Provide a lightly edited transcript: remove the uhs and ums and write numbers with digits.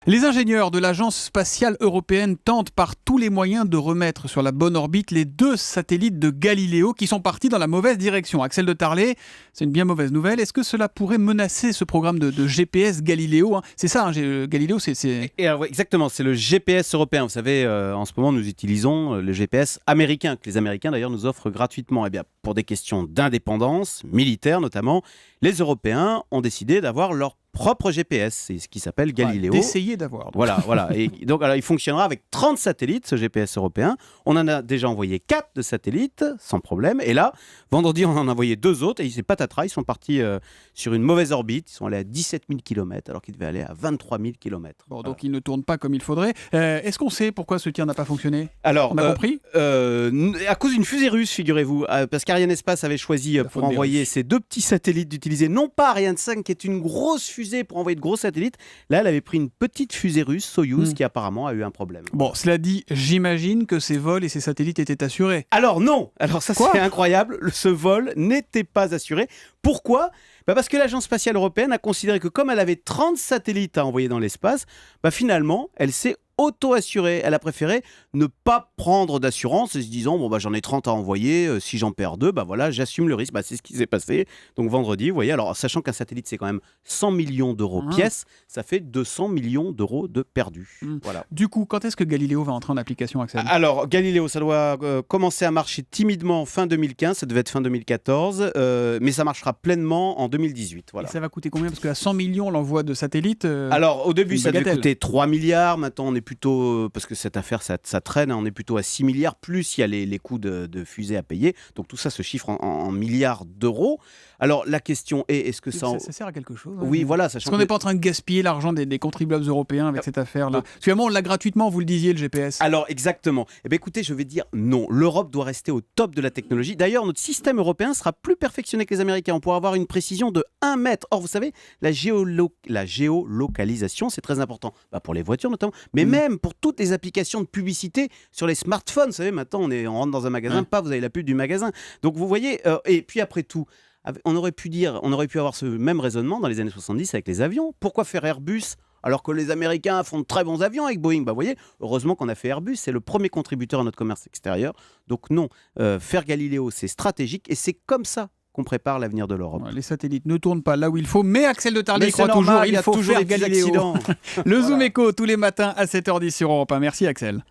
Les ingénieurs de l'Agence spatiale européenne tentent par tous les moyens de remettre sur la bonne orbite les 2 satellites de Galileo qui sont partis dans la mauvaise direction. Axel de Tarlé, c'est une bien mauvaise nouvelle. Est-ce que cela pourrait menacer ce programme de GPS Galileo, hein? C'est ça, Galileo, c'est... Et alors, ouais, exactement, c'est le GPS européen. Vous savez, en ce moment, nous utilisons le GPS américain, que les Américains d'ailleurs nous offrent gratuitement. Eh bien, pour des questions d'indépendance, militaire notamment, les Européens ont décidé d'avoir leur propre GPS, c'est ce qui s'appelle Galileo. D'essayer d'avoir. Voilà. Et donc, alors, il fonctionnera avec 30 satellites, ce GPS européen. On en a déjà envoyé 4 de satellites, sans problème. Et là, vendredi, on en a envoyé 2 autres. Et c'est patatras, ils sont partis sur une mauvaise orbite. Ils sont allés à 17 000 km, alors qu'ils devaient aller à 23 000 km. Bon, donc ils ne tournent pas comme il faudrait. Est-ce qu'on sait pourquoi ce tir n'a pas fonctionné? Alors, on a compris à cause d'une fusée russe, figurez-vous. Parce qu'Ariane Espace avait choisi pour envoyer ces 2 petits satellites d'utiliser, non pas Ariane 5, qui est une grosse fusée pour envoyer de gros satellites. Là, elle avait pris une petite fusée russe, Soyouz, qui apparemment a eu un problème. Bon, cela dit, j'imagine que ces vols et ces satellites étaient assurés. Alors non. Alors ça, c'est incroyable. Ce vol n'était pas assuré. Pourquoi ? Parce que l'Agence spatiale européenne a considéré que comme elle avait 30 satellites à envoyer dans l'espace, finalement, elle s'est auto-assurée. Elle a préféré ne pas prendre d'assurance en se disant j'en ai 30 à envoyer, si j'en perds 2, voilà, j'assume le risque. C'est ce qui s'est passé. Donc vendredi, vous voyez, alors sachant qu'un satellite c'est quand même 100 millions d'euros pièce, ça fait 200 millions d'euros de perdus. Voilà. Du coup, quand est-ce que Galileo va entrer en application, Axel ? Alors Galileo, ça doit commencer à marcher timidement fin 2015, ça devait être fin 2014, mais ça marchera pleinement en 2018. Voilà. Et ça va coûter combien ? Parce que à 100 millions l'envoi de satellites. Alors au début ça devait coûter 3 milliards, maintenant on est plutôt, parce que cette affaire ça traîne, on est plutôt à 6 milliards, plus il y a les coûts de fusée à payer, donc tout ça se chiffre en milliards d'euros. Alors la question est, est-ce que ça sert à quelque chose ? Oui, voilà. Parce qu'on n'est pas en train de gaspiller l'argent des contribuables européens avec cette affaire-là. Finalement, on l'a gratuitement, vous le disiez, le GPS. Alors exactement. Écoutez, je vais dire non. L'Europe doit rester au top de la technologie. D'ailleurs, notre système européen sera plus perfectionné que les Américains. On pourra avoir une précision de 1 mètre. Or, vous savez, la géolocalisation, c'est très important. Pour les voitures notamment, mais même pour toutes les applications de publicité sur les smartphones. Vous savez, maintenant, on rentre dans un magasin, vous avez la pub du magasin. Donc, vous voyez, et puis après tout, on aurait pu avoir ce même raisonnement dans les années 70 avec les avions. Pourquoi faire Airbus alors que les Américains font de très bons avions avec Boeing? Vous voyez, heureusement qu'on a fait Airbus, c'est le premier contributeur à notre commerce extérieur. Donc non, faire Galileo, c'est stratégique et c'est comme ça qu'on prépare l'avenir de l'Europe. Les satellites ne tournent pas là où il faut, mais Axel de Tarlé croit toujours, il faut faire Galileo. Le Zoom Echo tous les matins à 7h10 sur Europe 1. Merci Axel.